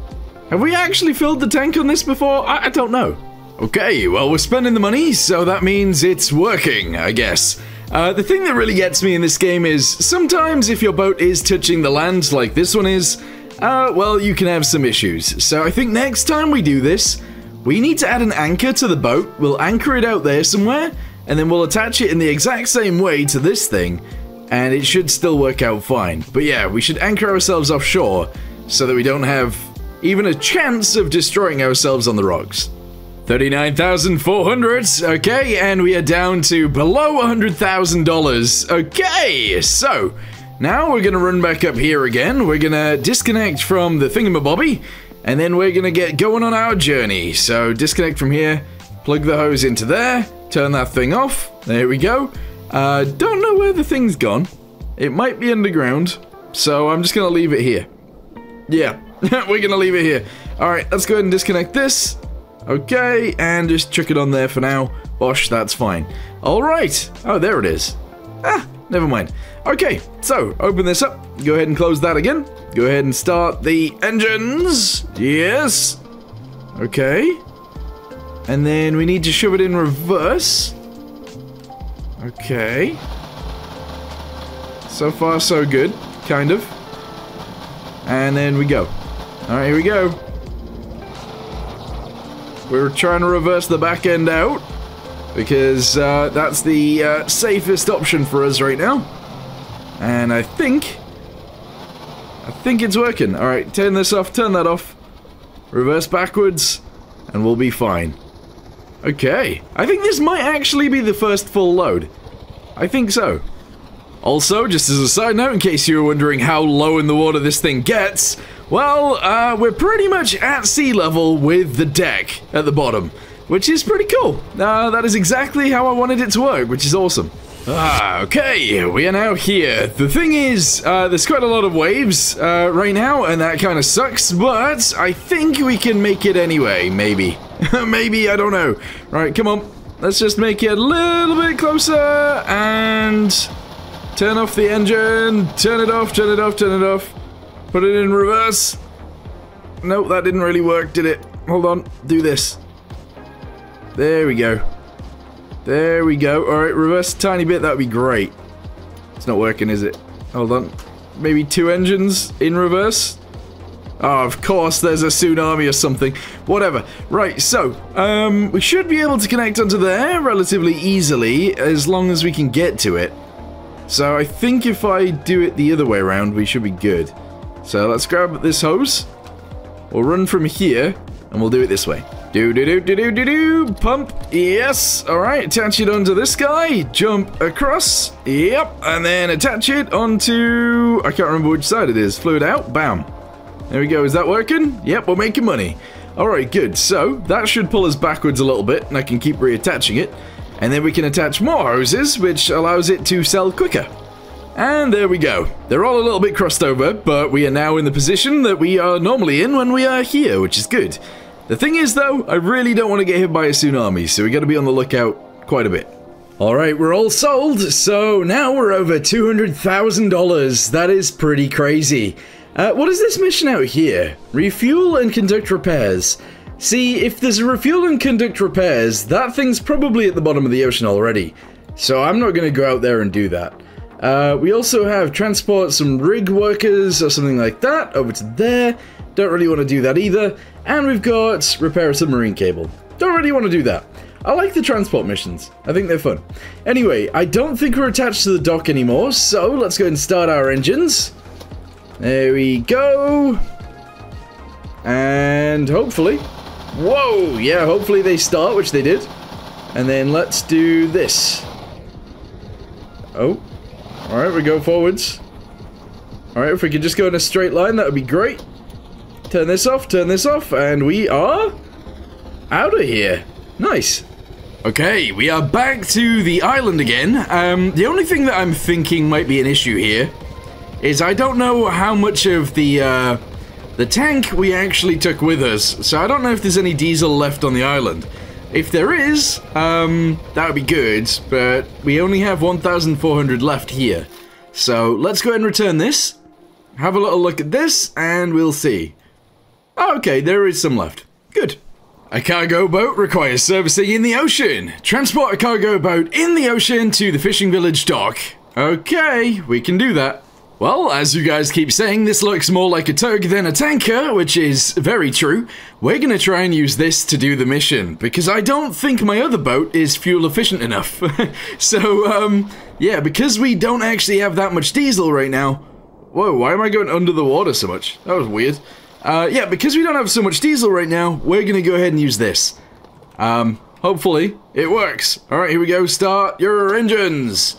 Have we actually filled the tank on this before? I don't know. Okay, well we're spending the money, so that means it's working, I guess. The thing that really gets me in this game is sometimes if your boat is touching the land like this one is, well, you can have some issues. So I think next time we do this, we need to add an anchor to the boat. We'll anchor it out there somewhere, and then we'll attach it in the exact same way to this thing, and it should still work out fine. But yeah, we should anchor ourselves offshore so that we don't have even a chance of destroying ourselves on the rocks. 39,400, okay, and we are down to below $100,000. Okay, so now we're gonna run back up here again. We're gonna disconnect from the thingamabobby, and then we're gonna get going on our journey. So disconnect from here, plug the hose into there, turn that thing off. There we go. Don't know where the thing's gone. It might be underground, so I'm just gonna leave it here. Yeah, We're gonna leave it here. Alright, let's go ahead and disconnect this. Okay, and just chuck it on there for now. Bosh, that's fine. Alright. Oh, there it is. Ah, never mind. Okay, so, open this up. Go ahead and close that again. Go ahead and start the engines. Yes. Okay. And then we need to shove it in reverse. Okay. So far, so good. Kind of. And then we go. Alright, here we go. We're trying to reverse the back end out. Because that's the safest option for us right now. And I think it's working. Alright, turn this off, turn that off. Reverse backwards. And we'll be fine. Okay. I think this might actually be the first full load. I think so. Also, just as a side note, in case you were wondering how low in the water this thing gets, well, we're pretty much at sea level with the deck at the bottom, which is pretty cool. That is exactly how I wanted it to work, which is awesome. Okay, we are now here. The thing is, there's quite a lot of waves right now, and that kind of sucks, but I think we can make it anyway, maybe. Maybe, I don't know. Right, come on. Let's just make it a little bit closer, and turn off the engine, turn it off, turn it off, turn it off. Put it in reverse. Nope, that didn't really work, did it? Hold on, do this. There we go. There we go. Alright, reverse a tiny bit, that would be great. It's not working, is it? Hold on. Maybe 2 engines in reverse? Oh, of course, there's a tsunami or something. Whatever. Right, so, we should be able to connect onto there relatively easily, as long as we can get to it. So I think if I do it the other way around, we should be good. So let's grab this hose. We'll run from here, and we'll do it this way. Do-do-do-do-do-do-do, pump, yes, alright, attach it onto this guy, jump across, yep, and then attach it onto, I can't remember which side it is, fluid out, bam. There we go, is that working? Yep, we're making money. Alright, good, so that should pull us backwards a little bit, and I can keep reattaching it, and then we can attach more hoses, which allows it to sell quicker. And there we go. They're all a little bit crossed over, but we are now in the position that we are normally in when we are here, which is good. The thing is, though, I really don't want to get hit by a tsunami, so we got to be on the lookout quite a bit. Alright, we're all sold, so now we're over $200,000. That is pretty crazy. What is this mission out here? Refuel and conduct repairs. See, if there's a refuel and conduct repairs, that thing's probably at the bottom of the ocean already. So I'm not going to go out there and do that. We also have transport some rig workers or something like that over to there. Don't really want to do that either. And we've got repair a submarine cable. Don't really want to do that. I like the transport missions. I think they're fun. Anyway, I don't think we're attached to the dock anymore, so let's go and start our engines. There we go. And hopefully... Whoa! Yeah, hopefully they start, which they did. And then let's do this. Oh. Alright, we go forwards. Alright, if we could just go in a straight line, that would be great. Turn this off, and we are out of here. Nice. Okay, we are back to the island again. The only thing that I'm thinking might be an issue here is I don't know how much of the tank we actually took with us, so I don't know if there's any diesel left on the island. If there is, that would be good, but we only have 1,400 left here. So let's go ahead and return this, have a little look at this, and we'll see. Okay, there is some left. Good. A cargo boat requires servicing in the ocean. Transport a cargo boat in the ocean to the fishing village dock. Okay, we can do that. Well, as you guys keep saying, this looks more like a tug than a tanker, which is very true. We're gonna try and use this to do the mission, because I don't think my other boat is fuel efficient enough. So, yeah, because we don't actually have that much diesel right now. Whoa, why am I going under the water so much? That was weird. Yeah, because we don't have so much diesel right now, we're gonna go ahead and use this. Hopefully, it works. Alright, here we go, start your engines!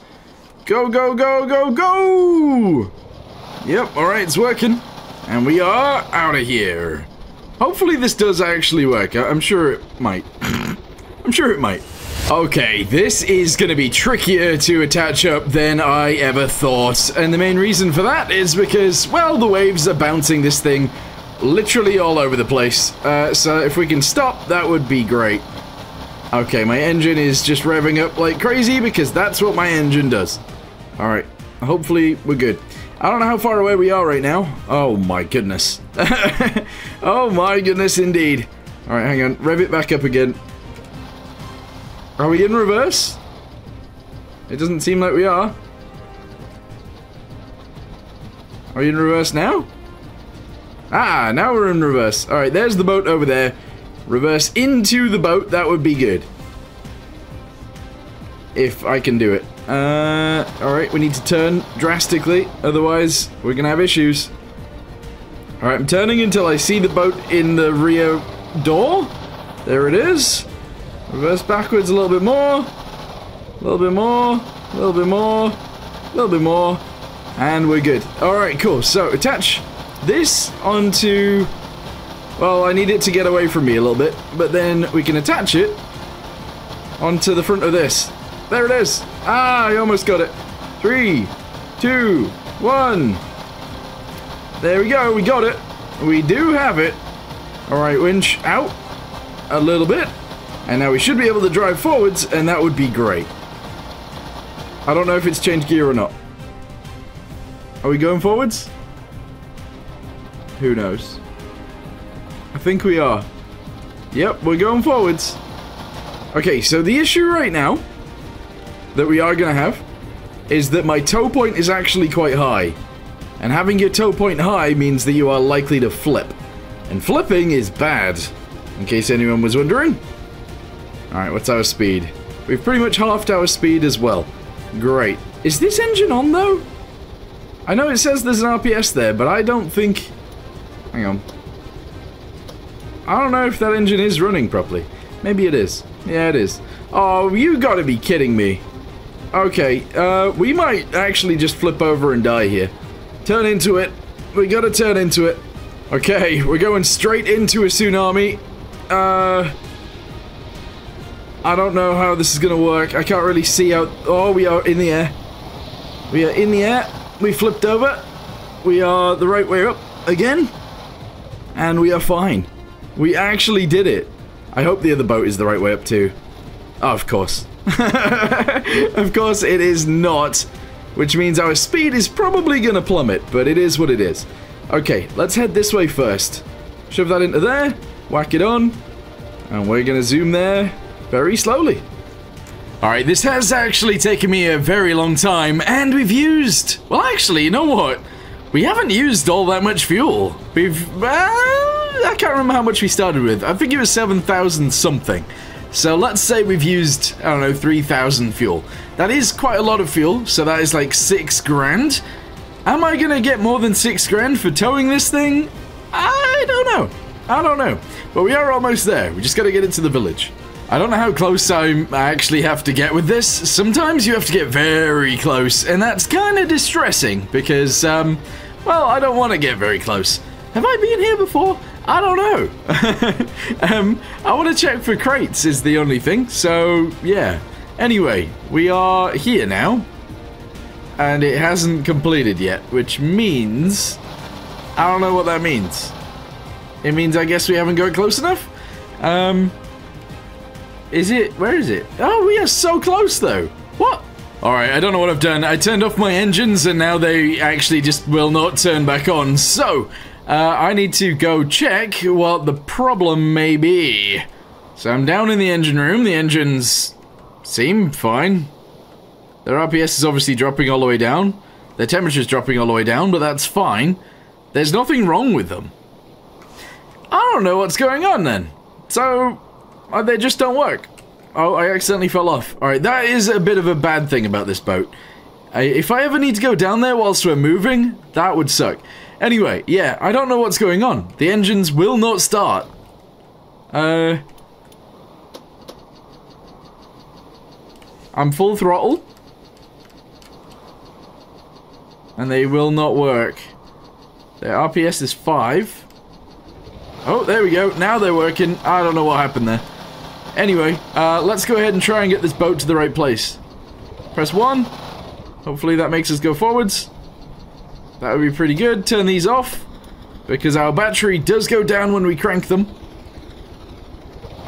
Go, go, go, go, go! Yep, alright, it's working. And we are out of here. Hopefully this does actually work. I'm sure it might. I'm sure it might. Okay, this is gonna be trickier to attach up than I ever thought. And the main reason for that is because, well, the waves are bouncing this thing literally all over the place. So if we can stop, that would be great. Okay, my engine is just revving up like crazy because that's what my engine does. Alright, hopefully we're good. I don't know how far away we are right now. Oh my goodness. Oh my goodness indeed. Alright, hang on. Rev it back up again. Are we in reverse? It doesn't seem like we are. Are we in reverse now? Ah, now we're in reverse. Alright, there's the boat over there. Reverse into the boat, that would be good. If I can do it. Alright, we need to turn drastically, otherwise we're gonna have issues. Alright, I'm turning until I see the boat in the rear door. There it is. Reverse backwards a little bit more. A little bit more. A little bit more. A little bit more. And we're good. Alright, cool. So, attach this onto... Well, I need it to get away from me a little bit, but then we can attach it onto the front of this. There it is. Ah, I almost got it. 3, 2, 1. There we go. We got it. We do have it. Alright, winch out a little bit. And now we should be able to drive forwards, and that would be great. I don't know if it's changed gear or not. Are we going forwards? Who knows? I think we are. Yep, we're going forwards. Okay, so the issue right now that we are going to have is that my tow point is actually quite high. And having your tow point high means that you are likely to flip. And flipping is bad, in case anyone was wondering. Alright, what's our speed? We've pretty much halved our speed as well. Great. Is this engine on, though? I know it says there's an RPS there, but I don't think... Hang on. I don't know if that engine is running properly. Maybe it is. Yeah, it is. Oh, you gotta be kidding me. Okay, we might actually just flip over and die here. Turn into it. We gotta turn into it. Okay, we're going straight into a tsunami. I don't know how this is gonna work. I can't really see out. Oh, we are in the air. We are in the air. We flipped over. We are the right way up again. And we are fine. We actually did it. I hope the other boat is the right way up too. Oh, of course. Of course it is not. Which means our speed is probably gonna plummet, but it is what it is. Okay, let's head this way first. Shove that into there. Whack it on. And we're gonna zoom there very slowly. Alright, this has actually taken me a very long time, and we've used... Well, actually, you know what? We haven't used all that much fuel. I can't remember how much we started with. I think it was 7,000 something. So let's say we've used, I don't know, 3,000 fuel. That is quite a lot of fuel, so that is like 6 grand. Am I gonna get more than 6 grand for towing this thing? I don't know. I don't know. But we are almost there. We just gotta get it to the village. I don't know how close I actually have to get with this. Sometimes you have to get very close, and that's kind of distressing because, well, I don't want to get very close. Have I been here before? I don't know. I want to check for crates is the only thing, so yeah. Anyway, we are here now, and it hasn't completed yet, which means... I don't know what that means. It means I guess we haven't got close enough? Is it? Where is it? Oh, we are so close, though. What? Alright, I don't know what I've done. I turned off my engines, and now they actually just will not turn back on. So, I need to go check what the problem may be. So I'm down in the engine room. The engines seem fine. Their RPS is obviously dropping all the way down. Their temperature's dropping all the way down, but that's fine. There's nothing wrong with them. I don't know what's going on, then. So... they just don't work. Oh, I accidentally fell off. Alright, that is a bit of a bad thing about this boat. If I ever need to go down there whilst we're moving, that would suck. Anyway, yeah, I don't know what's going on. The engines will not start. I'm full throttle. And they will not work. Their RPS is 5. Oh, there we go. Now they're working. I don't know what happened there. Anyway, let's go ahead and try and get this boat to the right place. Press 1. Hopefully that makes us go forwards. That would be pretty good. Turn these off. because our battery does go down when we crank them.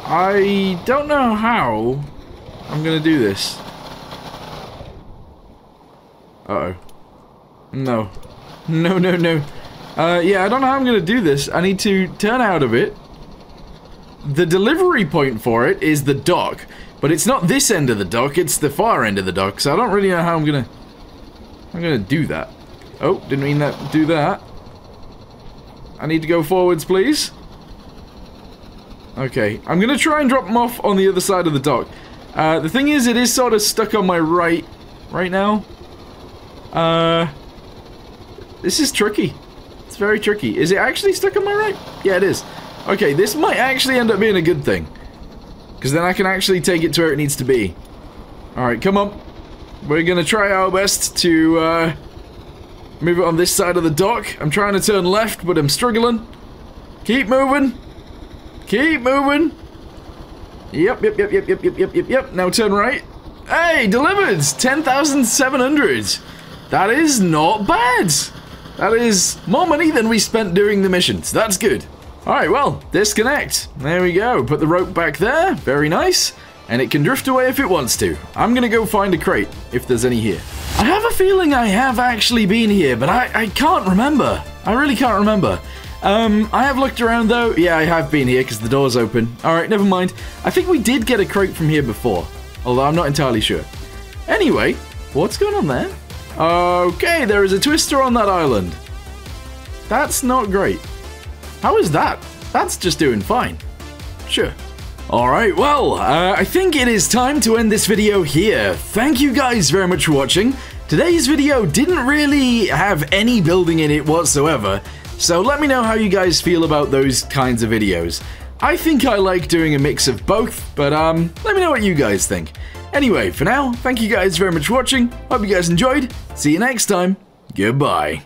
I don't know how I'm gonna do this. Uh-oh. No. No, no, no. Yeah, I don't know how I'm gonna do this. I need to turn out of it. The delivery point for it is the dock, but it's not this end of the dock, it's the far end of the dock, so I don't really know how I'm gonna do that. Oh, didn't mean that. Do that. I need to go forwards, please. Okay, I'm gonna try and drop them off on the other side of the dock. The thing is, it is sort of stuck on my right now. This is tricky. It's very tricky. Is it actually stuck on my right? Yeah, it is. Okay, this might actually end up being a good thing, because then I can actually take it to where it needs to be. Alright, come on. We're gonna try our best to, move it on this side of the dock. I'm trying to turn left, but I'm struggling. Keep moving. Keep moving. Yep. Now turn right. Hey, delivered! 10,700. That is not bad. That is more money than we spent doing the missions. That's good. Alright, well, disconnect. There we go. Put the rope back there. Very nice. And it can drift away if it wants to. I'm gonna go find a crate, if there's any here. I have a feeling I have actually been here, but I can't remember. I really can't remember. I have looked around though. Yeah, I have been here because the door's open. Alright, never mind. I think we did get a crate from here before, although I'm not entirely sure. Anyway, what's going on there? Okay, there is a twister on that island. That's not great. How is that? That's just doing fine. Sure. Alright, well, I think it is time to end this video here. Thank you guys very much for watching. Today's video didn't really have any building in it whatsoever, so let me know how you guys feel about those kinds of videos. I think I like doing a mix of both, but let me know what you guys think. Anyway, for now, thank you guys very much for watching. Hope you guys enjoyed. See you next time. Goodbye.